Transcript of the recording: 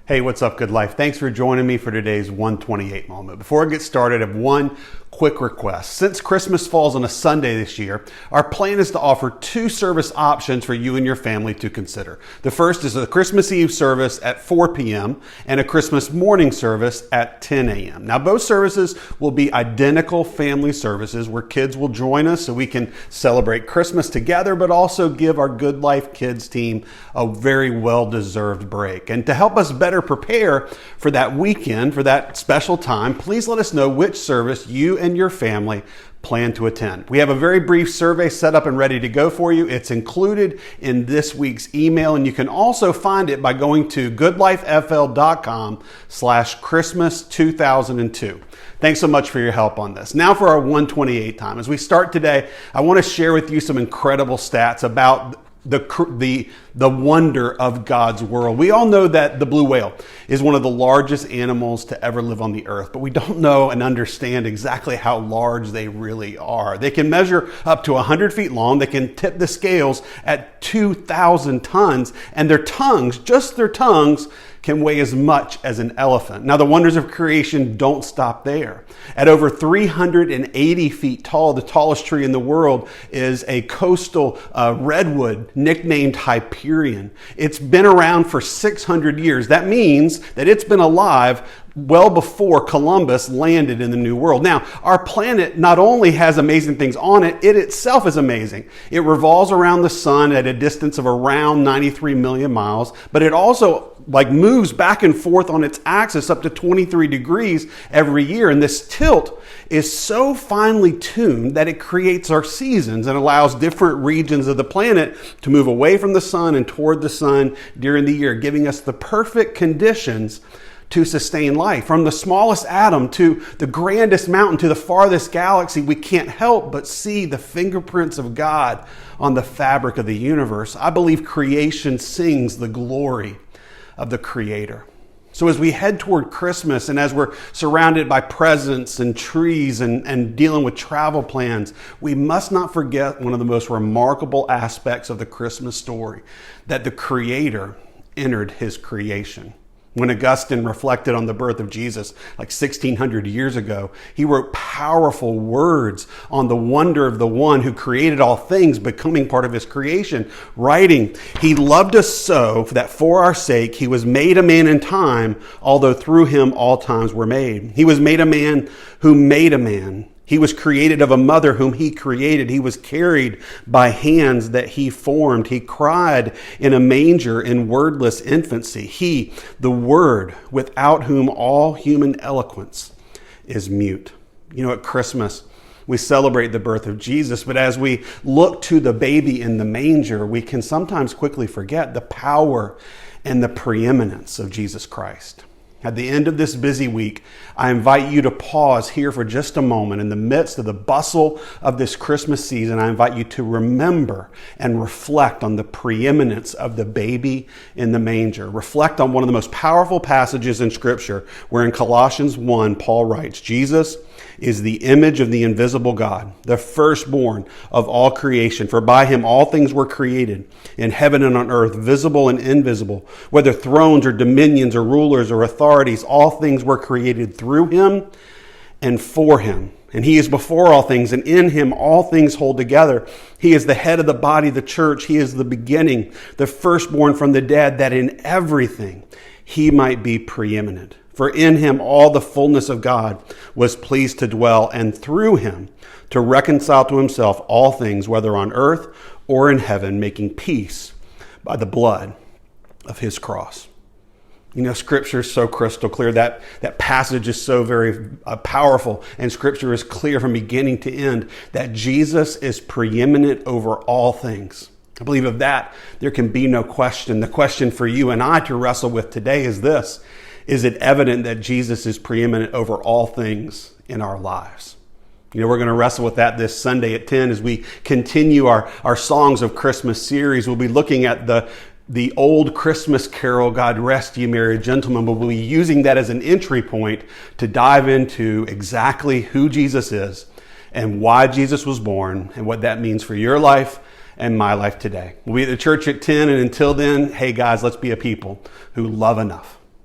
Hey, what's up, Good Life? Thanks for joining me for today's 128 moment. Before I get started, I have one quick request. Since Christmas falls on a Sunday this year, our plan is to offer two service options for you and your family to consider. The first is a Christmas Eve service at 4 p.m. and a Christmas morning service at 10 a.m. Now, both services will be identical family services where kids will join us so we can celebrate Christmas together, but also give our Good Life Kids team a very well-deserved break. And to help us better prepare for that weekend, for that special time, please let us know which service you and your family plan to attend. We have a very brief survey set up and ready to go for you. It's included in this week's email, and you can also find it by going to goodlifefl.com/Christmas2002. Thanks so much for your help on this. Now for our 128 time. As we start today, I want to share with you some incredible stats about the wonder of God's world. We all know that the blue whale is one of the largest animals to ever live on the earth, but we don't know and understand exactly how large they really are. They can measure up to 100 feet long. They can tip the scales at 2,000 tons, and their tongues, just their tongues, can weigh as much as an elephant. Now, the wonders of creation don't stop there. At over 380 feet tall, the tallest tree in the world is a coastal redwood nicknamed Hyperion. It's been around for 600 years. That means that it's been alive well before Columbus landed in the New World. Now, our planet not only has amazing things on it, it itself is amazing. It revolves around the sun at a distance of around 93 million miles, but it also moves back and forth on its axis up to 23 degrees every year. And this tilt is so finely tuned that it creates our seasons and allows different regions of the planet to move away from the sun and toward the sun during the year, giving us the perfect conditions to sustain life. From the smallest atom to the grandest mountain to the farthest galaxy, we can't help but see the fingerprints of God on the fabric of the universe. I believe creation sings the glory of the Creator. So as we head toward Christmas and as we're surrounded by presents and trees and dealing with travel plans, we must not forget one of the most remarkable aspects of the Christmas story, that the Creator entered His creation. When Augustine reflected on the birth of Jesus 1,600 years ago, he wrote powerful words on the wonder of the one who created all things becoming part of His creation, writing, "He loved us so that for our sake He was made a man in time, although through Him all times were made. He was made a man who made a man. He was created of a mother whom He created. He was carried by hands that He formed. He cried in a manger in wordless infancy. He, the Word, without whom all human eloquence is mute." You know, at Christmas, we celebrate the birth of Jesus, but as we look to the baby in the manger, we can sometimes quickly forget the power and the preeminence of Jesus Christ. At the end of this busy week, I invite you to pause here for just a moment. In the midst of the bustle of this Christmas season, I invite you to remember and reflect on the preeminence of the baby in the manger. Reflect on one of the most powerful passages in Scripture, where in Colossians 1, Paul writes, "Jesus is the image of the invisible God, the firstborn of all creation. For by Him all things were created, in heaven and on earth, visible and invisible, whether thrones or dominions or rulers or authorities, all things were created through Him and for Him. And He is before all things, and in Him all things hold together. He is the head of the body, the church. He is the beginning, the firstborn from the dead, that in everything He might be preeminent. For in Him all the fullness of God was pleased to dwell, and through Him to reconcile to Himself all things, whether on earth or in heaven, making peace by the blood of His cross." You know, Scripture is so crystal clear. That passage is so very powerful, and Scripture is clear from beginning to end that Jesus is preeminent over all things. I believe of that, there can be no question. The question for you and I to wrestle with today is this: is it evident that Jesus is preeminent over all things in our lives? You know, we're going to wrestle with that this Sunday at 10 as we continue our Songs of Christmas series. We'll be looking at the old Christmas carol, "God Rest Ye Merry Gentlemen," but we'll be using that as an entry point to dive into exactly who Jesus is and why Jesus was born and what that means for your life and my life today. We'll be at the church at 10, and until then, hey guys, let's be a people who love enough